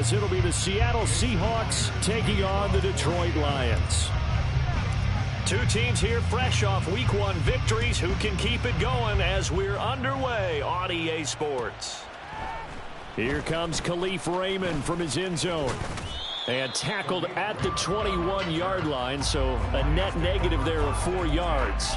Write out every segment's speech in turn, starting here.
as it'll be the Seattle Seahawks taking on the Detroit Lions. Two teams here fresh off Week 1 victories. Who can keep it going as we're underway on EA Sports? Here comes Khalif Raymond from his end zone. And tackled at the 21-yard line, so a net negative there of 4 yards.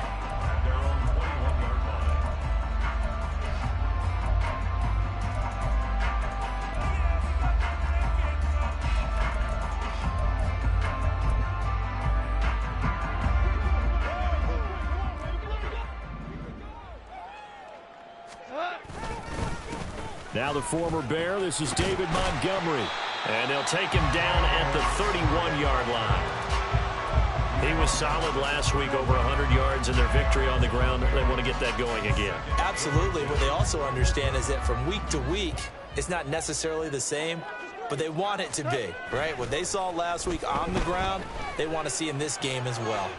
Now the former Bear, this is David Montgomery. And they'll take him down at the 31-yard line. He was solid last week, over 100 yards in their victory on the ground. They want to get that going again. Absolutely. What they also understand is that from week to week, it's not necessarily the same, but they want it to be, right? What they saw last week on the ground, they want to see in this game as well.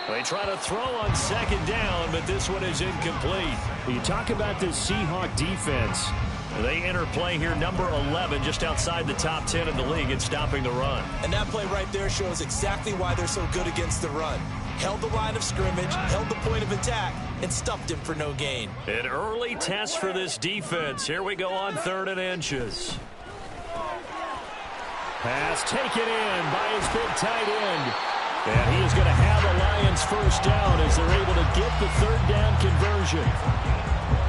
They try to throw on second down, but this one is incomplete. You talk about this Seahawk defense. They enter play here, number 11, just outside the top 10 in the league in stopping the run. And that play right there shows exactly why they're so good against the run. Held the line of scrimmage, held the point of attack, and stuffed him for no gain. An early test for this defense. Here we go on 3rd and inches. Pass taken in by his big tight end. And he is going to have the Lions first down as they're able to get the 3rd down conversion.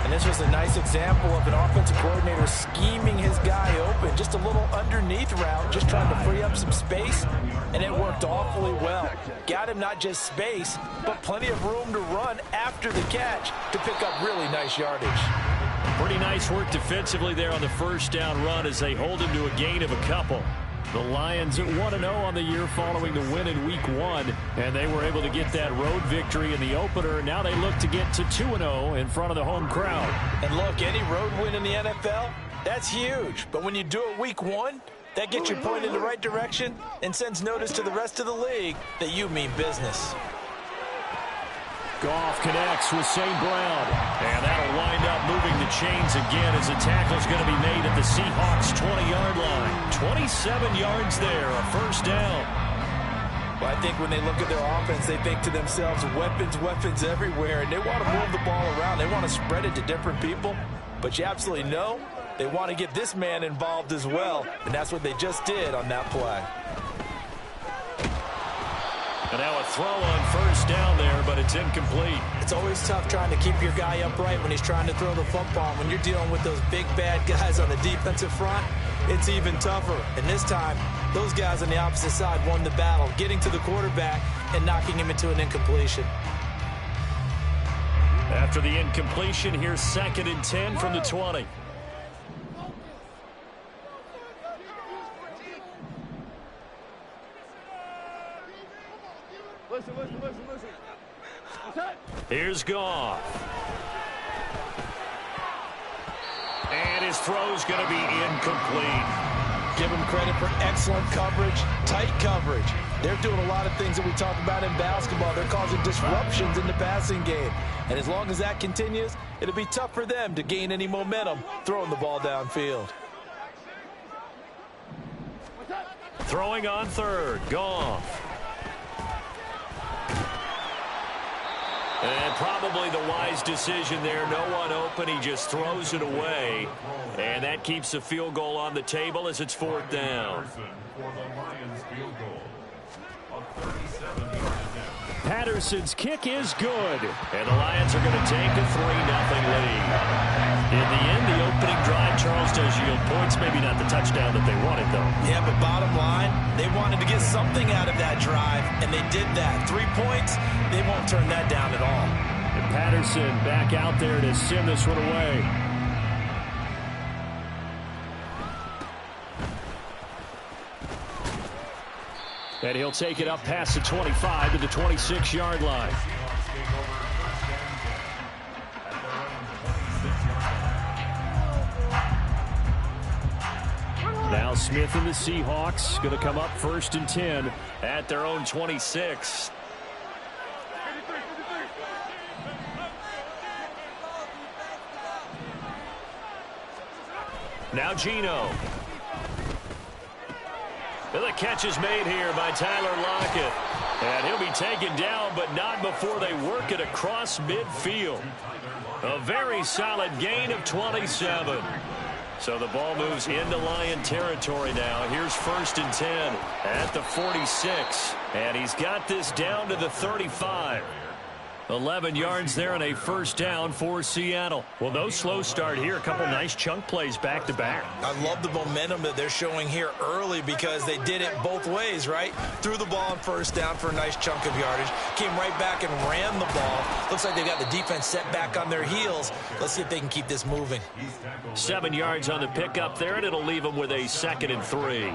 And this was a nice example of an offensive coordinator scheming his guy open. Just a little underneath route, just trying to free up some space. And it worked awfully well. Got him not just space, but plenty of room to run after the catch to pick up really nice yardage. Pretty nice work defensively there on the first down run as they hold him to a gain of a couple. The Lions at 1-0 on the year following the win in Week 1, and they were able to get that road victory in the opener. Now they look to get to 2-0 in front of the home crowd. And look, any road win in the NFL, that's huge. But when you do it Week 1, that gets your point in the right direction and sends notice to the rest of the league that you mean business. Goff connects with St. Brown. And that'll wind up moving the chains again as the tackle's going to be made at the Seahawks' 20-yard line. 27 yards there, a first down. Well, I think when they look at their offense, they think to themselves, weapons everywhere, and they want to move the ball around. They want to spread it to different people. But you absolutely know they want to get this man involved as well, and that's what they just did on that play. And now a throw on first down there, but it's incomplete. It's always tough trying to keep your guy upright when he's trying to throw the football. When you're dealing with those big, bad guys on the defensive front, it's even tougher. And this time, those guys on the opposite side won the battle, getting to the quarterback and knocking him into an incompletion. After the incompletion, here's 2nd and 10 from the 20. Listen. Here's Goff. And his throw's going to be incomplete. Give him credit for excellent coverage, tight coverage. They're doing a lot of things that we talk about in basketball. They're causing disruptions in the passing game. And as long as that continues, it'll be tough for them to gain any momentum throwing the ball downfield. Throwing on 3rd, Goff. And probably the wise decision there. No one open. He just throws it away. And that keeps the field goal on the table as it's 4th down. Patterson's kick is good. And the Lions are going to take a 3-0 lead. In the end, the opening drive, Charles, does yield points. Maybe not the touchdown that they wanted, though. Yeah, but bottom line, they wanted to get something out of that drive, and they did that. 3 points, they won't turn that down at all. And Patterson back out there to send this one away. And he'll take it up past the 25 to the 26-yard line. Now Smith and the Seahawks going to come up 1st and 10 at their own 26. Now Geno. The catch is made here by Tyler Lockett. And he'll be taken down, but not before they work it across midfield. A very solid gain of 27. So the ball moves into Lion territory now. Here's 1st and 10 at the 46. And he's got this down to the 35. 11 yards there and a 1st down for Seattle. Well, no slow start here. A couple nice chunk plays back-to-back. I love the momentum that they're showing here early because they did it both ways, right? Threw the ball on 1st down for a nice chunk of yardage. Came right back and ran the ball. Looks like they got the defense set back on their heels. Let's see if they can keep this moving. 7 yards on the pickup there, and it'll leave them with a 2nd and 3.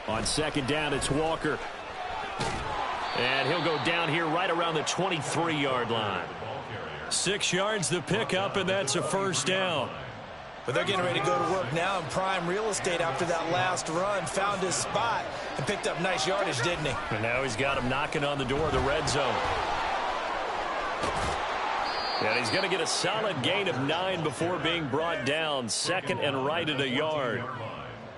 On 2nd down, it's Walker. And he'll go down here right around the 23-yard line. 6 yards the pickup, and that's a 1st down. But they're getting ready to go to work now in prime real estate after that last run. Found his spot and picked up nice yardage, didn't he? And now he's got him knocking on the door of the red zone. And he's going to get a solid gain of 9 before being brought down. 2nd and right at a yard.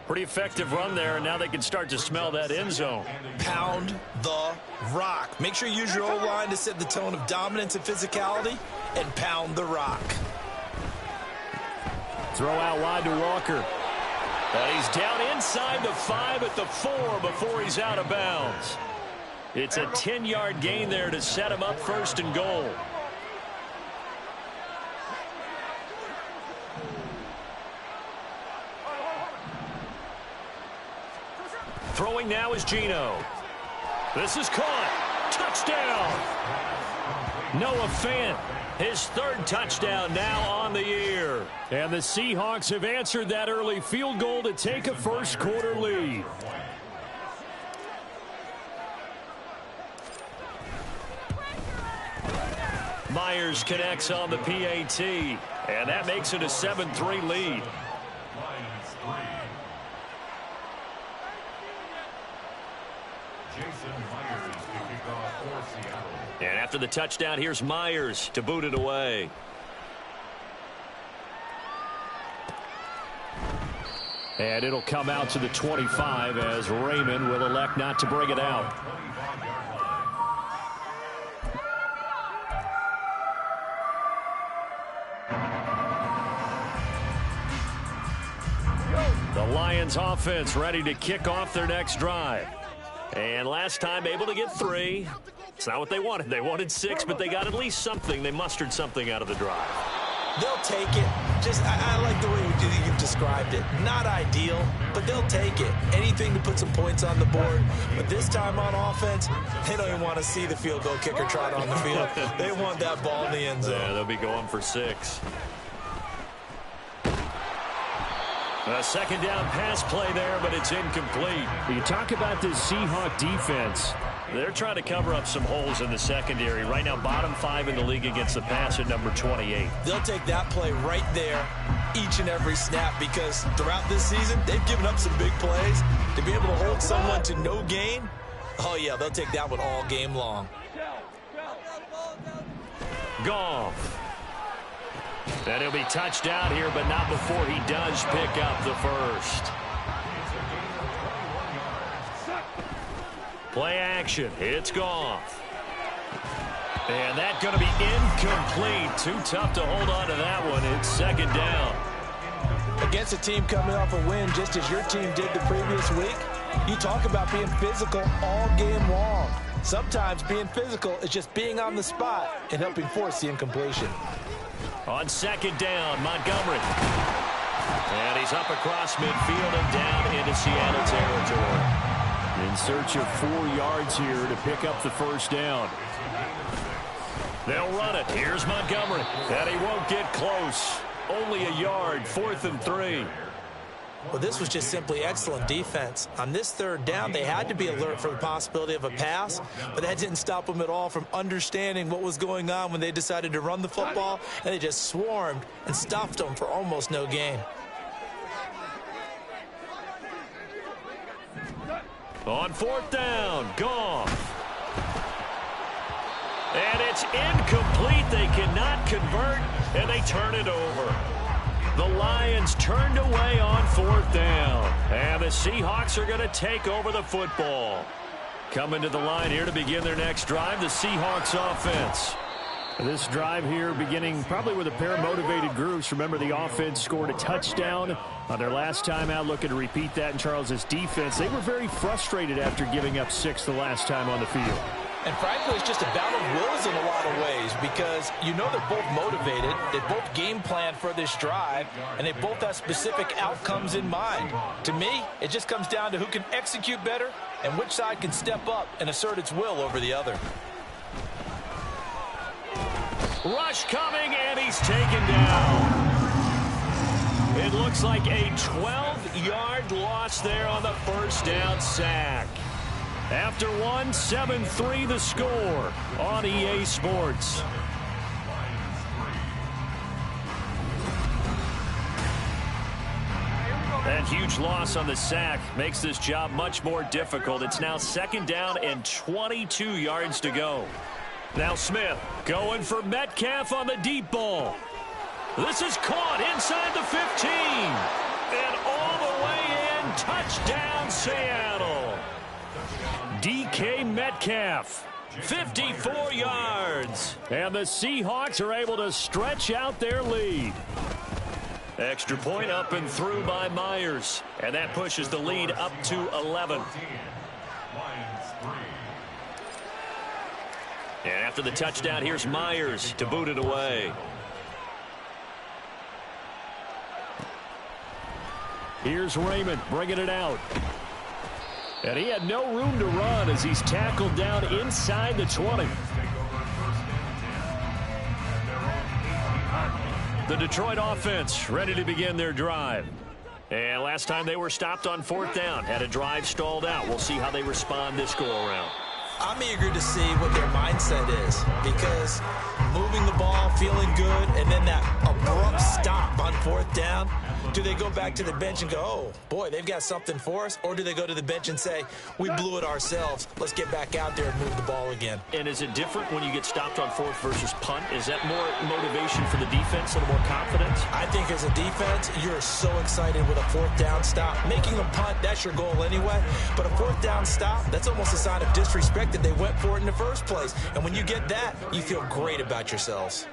Pretty effective run there, and now they can start to smell that end zone. Pound the rock. Make sure you use your O-line to set the tone of dominance and physicality, and pound the rock. Throw out wide to Walker. And he's down inside the 5 at the 4 before he's out of bounds. It's a 10-yard gain there to set him up 1st and goal. Throwing now is Geno. This is caught. Touchdown. Noah Fant, his 3rd touchdown now on the year. And the Seahawks have answered that early field goal to take a 1st quarter lead. Myers connects on the PAT, and that makes it a 7-3 lead. And after the touchdown, here's Myers to boot it away. And it'll come out to the 25 as Raymond will elect not to bring it out. The Lions offense ready to kick off their next drive. And last time able to get 3. It's not what they wanted. They wanted 6, but they got at least something. They mustered something out of the drive. They'll take it. I like the way you've described it. Not ideal, but they'll take it. Anything to put some points on the board. But this time on offense, they don't even want to see the field goal kicker trot on the field. They want that ball in the end zone. Yeah, they'll be going for 6. A 2nd down pass play there, but it's incomplete. You talk about this Seahawk defense. They're trying to cover up some holes in the secondary. Right now, bottom 5 in the league against the pass at number 28. They'll take that play right there each and every snap because throughout this season, they've given up some big plays. To be able to hold someone to no gain, oh, yeah, they'll take that one all game long. Goff. And he'll be touched down here, but not before he does pick up the 1st. Play action. It's Goff. And that's going to be incomplete. Too tough to hold on to that one. It's 2nd down. Against a team coming off a win just as your team did the previous week, you talk about being physical all game long. Sometimes being physical is just being on the spot and helping force the incompletion. On 2nd down, Montgomery. And he's up across midfield and down into Seattle territory. In search of 4 yards here to pick up the 1st down. They'll run it. Here's Montgomery. And he won't get close. Only a yard, 4th and 3. Well, this was just simply excellent defense. On this 3rd down, they had to be alert for the possibility of a pass, but that didn't stop them at all from understanding what was going on when they decided to run the football, and they just swarmed and stuffed them for almost no gain. On 4th down, Goff. And it's incomplete. They cannot convert, and they turn it over. The Lions turned away on 4th down. And the Seahawks are going to take over the football. Coming to the line here to begin their next drive, the Seahawks offense. This drive here beginning probably with a pair of motivated groups. Remember, the offense scored a touchdown on their last time out, looking to repeat that in Charles's defense. They were very frustrated after giving up 6 the last time on the field. And frankly, it's just a battle of wills in a lot of ways because you know they're both motivated, they both game plan for this drive, and they both have specific outcomes in mind. To me, it just comes down to who can execute better and which side can step up and assert its will over the other. Rush coming, and he's taken down. It looks like a 12-yard loss there on the first down sack. After one, 7-3 the score on EA Sports. That huge loss on the sack makes this job much more difficult. It's now 2nd down and 22 yards to go. Now Smith going for Metcalf on the deep ball. This is caught inside the 15. And all the way in, touchdown Seattle. DK Metcalf, 54 yards. And the Seahawks are able to stretch out their lead. Extra point up and through by Myers. And that pushes the lead up to 11. And after the touchdown, here's Myers to boot it away. Here's Raymond bringing it out. And he had no room to run as he's tackled down inside the 20. The Detroit offense ready to begin their drive. And last time they were stopped on 4th down, had a drive stalled out. We'll see how they respond this go-around. I'm eager to see what their mindset is because moving the ball, feeling good, and then that abrupt stop on 4th down. Do they go back to the bench and go, oh, boy, they've got something for us? Or do they go to the bench and say, we blew it ourselves. Let's get back out there and move the ball again. And is it different when you get stopped on 4th versus punt? Is that more motivation for the defense and more confidence? I think as a defense, you're so excited with a 4th down stop. Making a punt, that's your goal anyway. But a 4th down stop, that's almost a sign of disrespect that they went for it in the first place. And when you get that, you feel great about yourselves.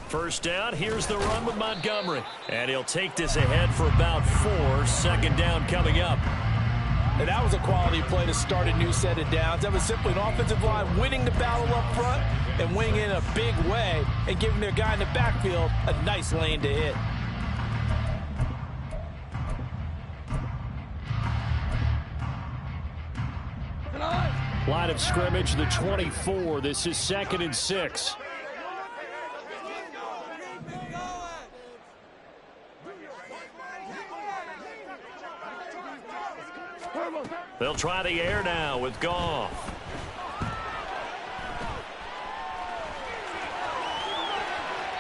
First down, here's the run with Montgomery. And he'll take this ahead for about 4. 2nd down coming up. And that was a quality play to start a new set of downs. That was simply an offensive line winning the battle up front and winning in a big way and giving their guy in the backfield a nice lane to hit. Line of scrimmage, the 24. This is 2nd and 6. They'll try the air now with Goff.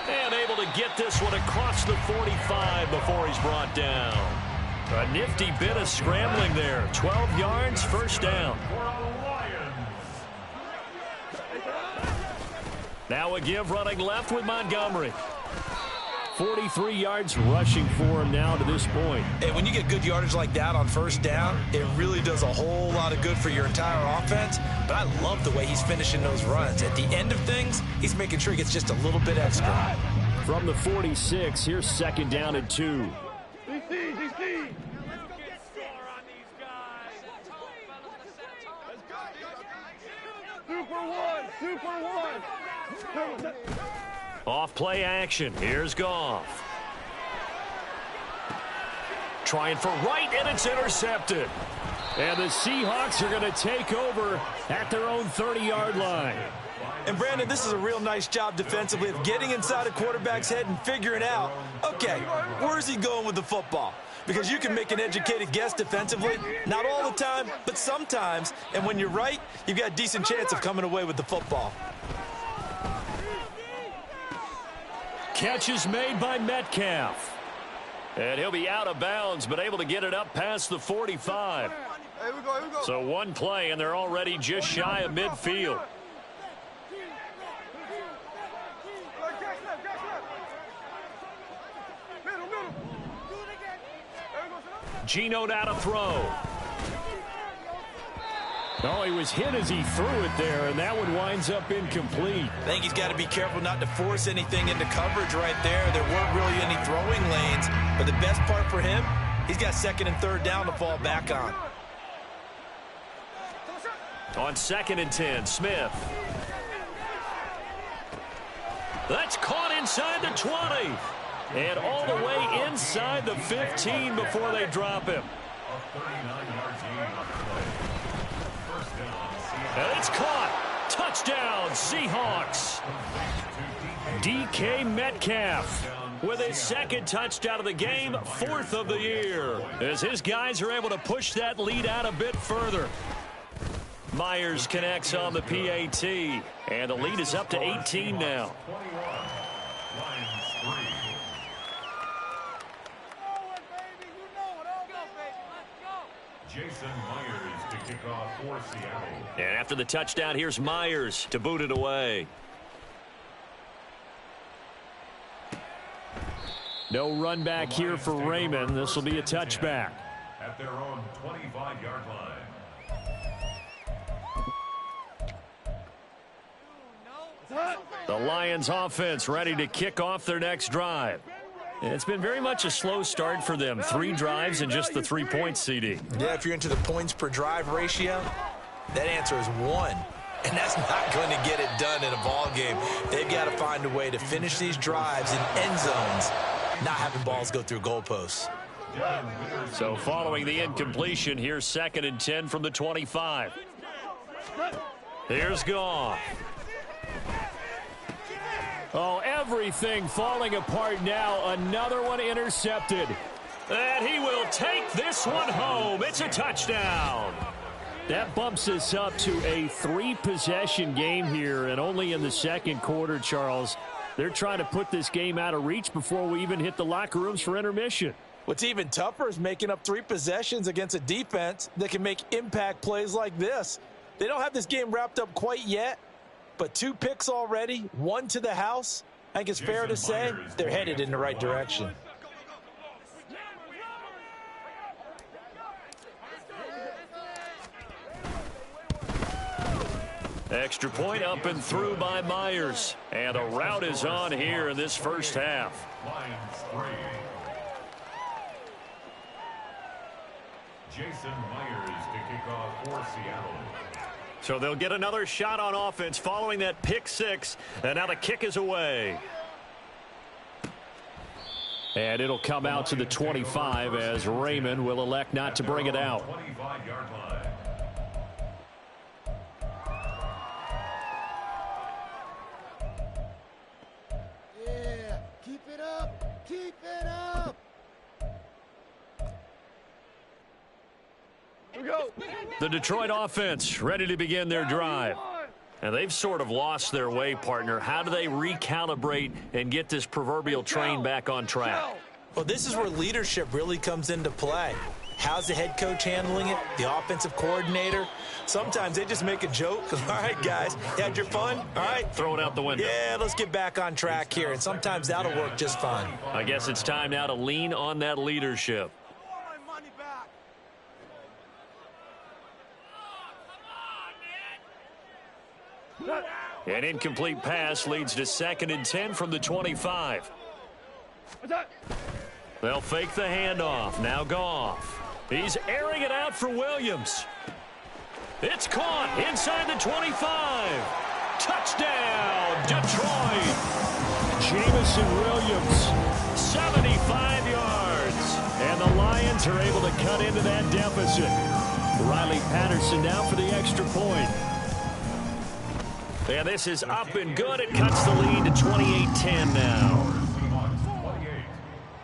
And able to get this one across the 45 before he's brought down. A nifty bit of scrambling there. 12 yards, 1st down. Now a give running left with Montgomery. 43 yards rushing for him now to this point. And when you get good yardage like that on 1st down, it really does a whole lot of good for your entire offense. But I love the way he's finishing those runs. At the end of things, he's making sure he gets just a little bit extra. From the 46, here's 2nd down and 2. Off play action. Here's Goff. Trying for right, and it's intercepted. And the Seahawks are going to take over at their own 30-yard line. And, Brandon, this is a real nice job defensively of getting inside a quarterback's head and figuring out, okay, where's he going with the football? Because you can make an educated guess defensively, not all the time, but sometimes. And when you're right, you've got a decent chance of coming away with the football. Catch is made by Metcalf. And he'll be out of bounds, but able to get it up past the 45. Here we go. So one play, and they're already just shy of midfield. Gino now to throw. Oh, he was hit as he threw it there, and that one winds up incomplete. I think he's got to be careful not to force anything into coverage right there. There weren't really any throwing lanes, but the best part for him, he's got second and third down to fall back on. On 2nd and 10, Smith. That's caught inside the 20. And all the way inside the 15 before they drop him. And it's caught. Touchdown, Seahawks. DK Metcalf with his second touchdown of the game, 4th of the year, as his guys are able to push that lead out a bit further. Myers connects on the PAT, and the lead is up to 18 now. Jason Myers to kick off for Seattle. And after the touchdown, here's Myers to boot it away. No run back here for Raymond. This will be a touchback. At their own 25-yard line. The Lions offense ready to kick off their next drive. And it's been very much a slow start for them. 3 drives and just the 3 points, CD. Yeah, if you're into the points per drive ratio, that answer is 1. And that's not going to get it done in a ball game. They've got to find a way to finish these drives in end zones, not having balls go through goalposts. So following the incompletion, here's 2nd and 10 from the 25. Here's Goff. Oh, everything falling apart now. Another one intercepted. And he will take this one home. It's a touchdown. That bumps us up to a 3-possession game here, and only in the second quarter, Charles. They're trying to put this game out of reach before we even hit the locker rooms for intermission. What's even tougher is making up 3 possessions against a defense that can make impact plays like this. They don't have this game wrapped up quite yet, but 2 picks already, 1 to the house. I think it's fair to say they're headed in the right direction. Extra point up and through by Myers. And a route is on here in this first half. Lions 3. Jason Myers to kick off for Seattle. So they'll get another shot on offense following that pick 6. And now the kick is away. And it'll come out to the 25 as Raymond will elect not to bring it out. 25-yard line. Yeah, keep it up. Keep it up. Here we go. The Detroit offense ready to begin their drive. And they've sort of lost their way, partner. How do they recalibrate and get this proverbial train back on track? Well, this is where leadership really comes into play. How's the head coach handling it? The offensive coordinator? Sometimes they just make a joke. All right, guys, you had your fun? All right. Throw it out the window. Yeah, let's get back on track here. And sometimes that'll work just fine. I guess it's time now to lean on that leadership. An incomplete pass leads to 2nd and 10 from the 25. They'll fake the handoff. Now Goff. He's airing it out for Williams. It's caught inside the 25. Touchdown, Detroit. Jameson Williams, 75 yards. And the Lions are able to cut into that deficit. Riley Patterson now for the extra point. And this is up and good. It cuts the lead to 28-10 now. 28,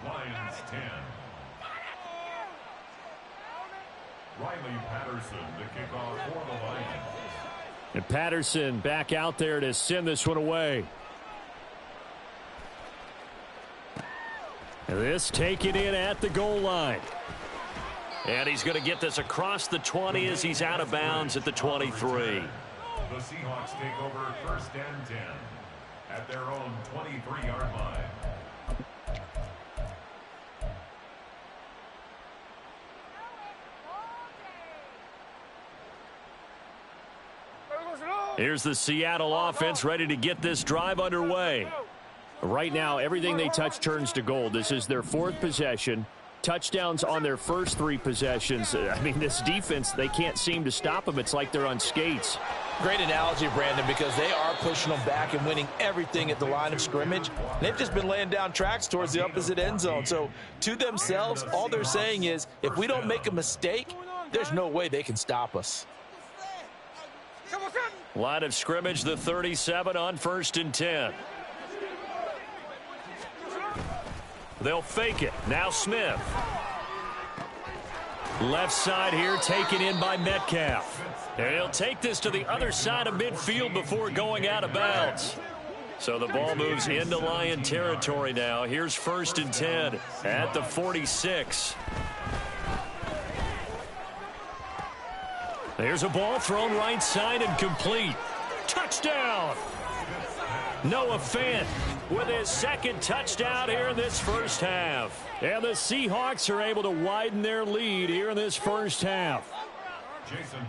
Lions 10. Riley Patterson to kick off for the Lions. And Patterson back out there to send this one away. And This taken in at the goal line. And he's going to get this across the 20 as he's out of bounds at the 23. The Seahawks take over 1st and 10 at their own 23-yard line. Here's the Seattle offense ready to get this drive underway. Right now, everything they touch turns to gold. This is their 4th possession. Touchdowns on their first 3 possessions. I mean, this defense, they can't seem to stop them. It's like they're on skates. Great analogy, Brandon, because they are pushing them back and winning everything at the line of scrimmage. They've just been laying down tracks towards the opposite end zone. So to themselves, all they're saying is, if we don't make a mistake, there's no way they can stop us. Line of scrimmage, the 37 on 1st and 10. They'll fake it. Now Smith. Left side here taken in by Metcalf. And he'll take this to the other side of midfield before going out of bounds. So the ball moves into Lion territory now. Here's 1st and 10 at the 46. There's a ball thrown right side and complete. Touchdown! Noah Fant with his 2nd touchdown here in this first half. And the Seahawks are able to widen their lead here in this first half.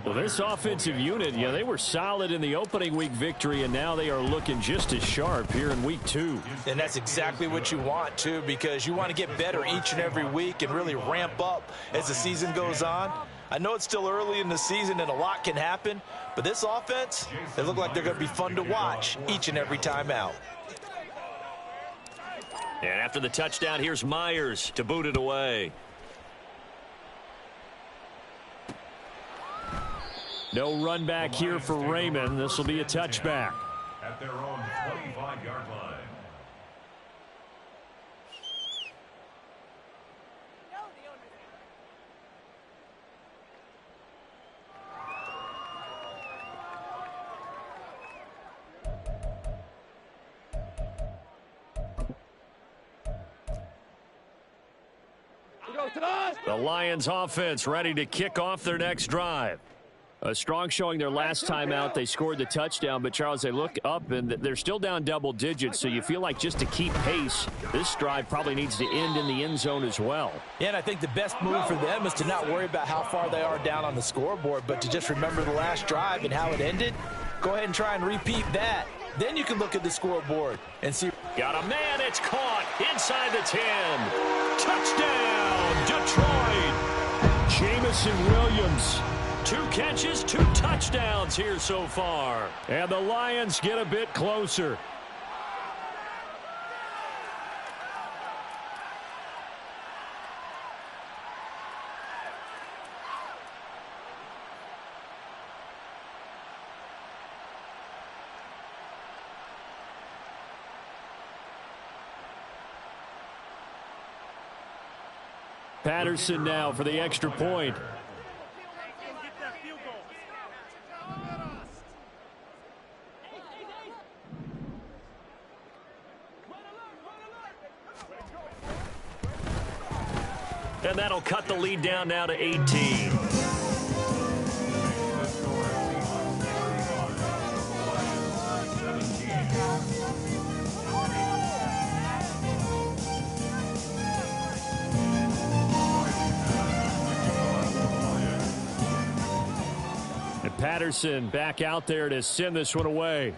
Well, this offensive unit, they were solid in the opening week victory, and now they are looking just as sharp here in week 2. And that's exactly what you want, too, because you want to get better each and every week and really ramp up as the season goes on. I know it's still early in the season and a lot can happen, but this offense, they look like they're going to be fun to watch each and every time out. And after the touchdown, here's Myers to boot it away. No run back here for Raymond. This will be a touchback. At their own 25-yard line. The Lions offense ready to kick off their next drive. A strong showing their last time out. They scored the touchdown, but Charles, they look up and they're still down double digits, so you feel like just to keep pace, this drive probably needs to end in the end zone as well. Yeah, and I think the best move for them is to not worry about how far they are down on the scoreboard, but to just remember the last drive and how it ended. Go ahead and try and repeat that. Then you can look at the scoreboard and see. Got a man, it's caught inside the 10. Touchdown, Detroit. Jamison Williams. 2 catches, 2 touchdowns here so far. And the Lions get a bit closer. Patterson now for the extra point. And that'll cut the lead down now to 18. And Patterson back out there to send this one away.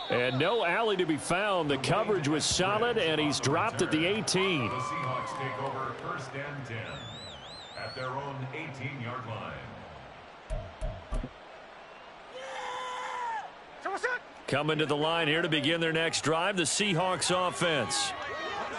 And no alley to be found. The coverage was solid, and he's dropped at the 18. The Seahawks take over 1st and 10 at their own 18-yard line. Coming to the line here to begin their next drive, the Seahawks offense.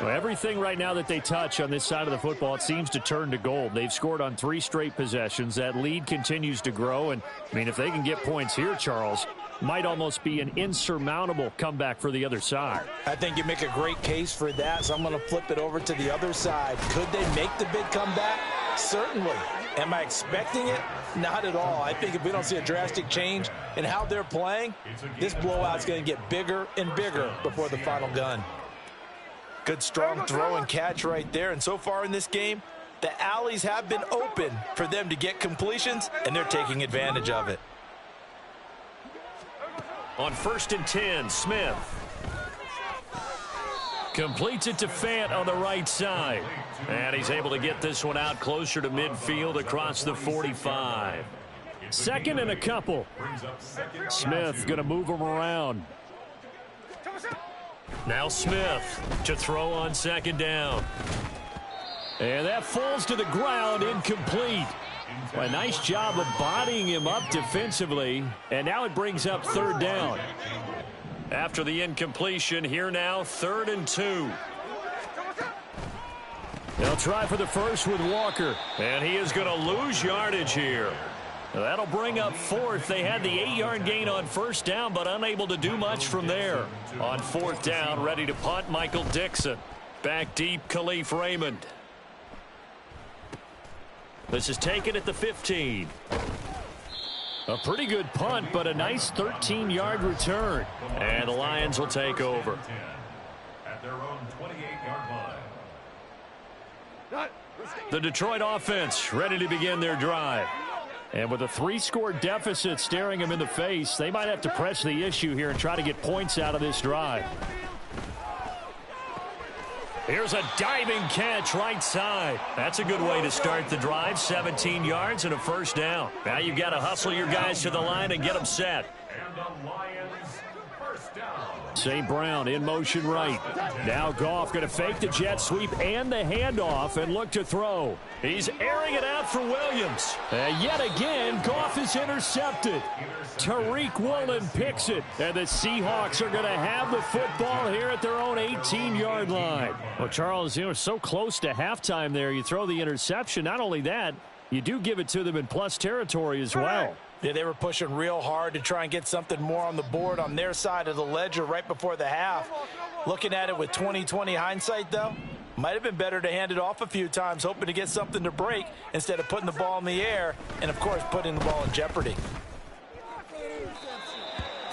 Well, everything right now that they touch on this side of the football, it seems to turn to gold. They've scored on 3 straight possessions. That lead continues to grow. And, I mean, if they can get points here, Charles, might almost be an insurmountable comeback for the other side. I think you make a great case for that, so I'm going to flip it over to the other side. Could they make the big comeback? Certainly. Am I expecting it? Not at all. I think if we don't see a drastic change in how they're playing, this blowout's going to get bigger and bigger before the final gun. Good strong throw and catch right there. And so far in this game, the alleys have been open for them to get completions, and they're taking advantage of it. On 1st and 10, Smith completes it to Fant on the right side. And he's able to get this one out closer to midfield across the 45. 2nd and a couple. Smith going to move him around. Now Smith to throw on 2nd down. And that falls to the ground, incomplete. A nice job of bodying him up defensively. And now it brings up 3rd down. After the incompletion, here now, 3rd and 2. They'll try for the first with Walker. And he is going to lose yardage here. That'll bring up 4th. They had the 8-yard gain on 1st down, but unable to do much from there. On 4th down, ready to punt, Michael Dixon. Back deep, Khalif Raymond. This is taken at the 15. A pretty good punt, but a nice 13-yard return. And the Lions will take over. At their own 28-yard line. The Detroit offense ready to begin their drive. And with a 3-score deficit staring them in the face, they might have to press the issue here and try to get points out of this drive. Here's a diving catch right side. That's a good way to start the drive. 17 yards and a 1st down. Now you've got to hustle your guys to the line and get them set. And the Lions 1st down. St. Brown in motion right. Now Goff going to fake the jet sweep and the handoff and look to throw. He's airing it out for Williams. And yet again, Goff is intercepted. Tariq Woolen picks it. And the Seahawks are going to have the football here at their own 18-yard line. Well, Charles, you know, so close to halftime there. You throw the interception. Not only that, you do give it to them in plus territory as well. Yeah, they were pushing real hard to try and get something more on the board on their side of the ledger right before the half. Looking at it with 20/20 hindsight, though, might have been better to hand it off a few times, hoping to get something to break instead of putting the ball in the air and, of course, putting the ball in jeopardy.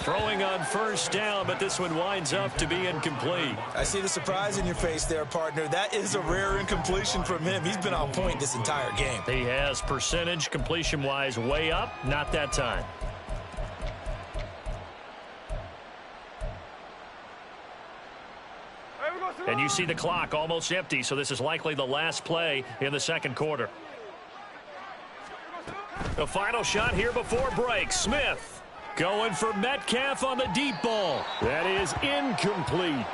Throwing on 1st down, but this one winds up to be incomplete. I see the surprise in your face there, partner. That is a rare incompletion from him. He's been on point this entire game. He has percentage completion-wise way up. Not that time. And you see the clock almost empty, so this is likely the last play in the 2nd quarter. The final shot here before break. Smith going for Metcalf on the deep ball. That is incomplete.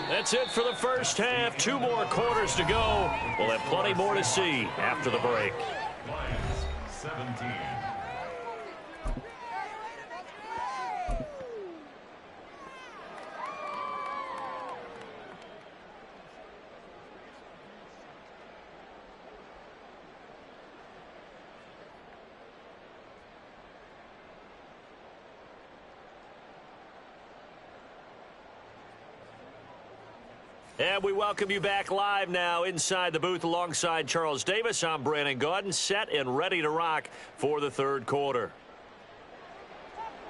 That's it for the 1st half. 2 more quarters to go. We'll have plenty more to see after the break. Lions 17. And we welcome you back live now inside the booth alongside Charles Davis. I'm Brandon Gaudin, set and ready to rock for the 3rd quarter.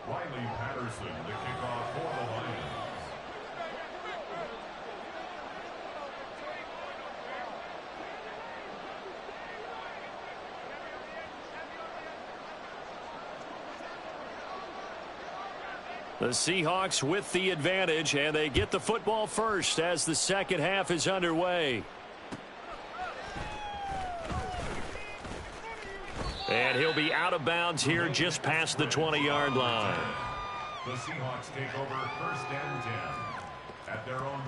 Riley Patterson, the kickoff for the Lions. The Seahawks with the advantage, and they get the football first as the 2nd half is underway. And he'll be out of bounds here just past the 20-yard line. The Seahawks take over 1st and 10 at their own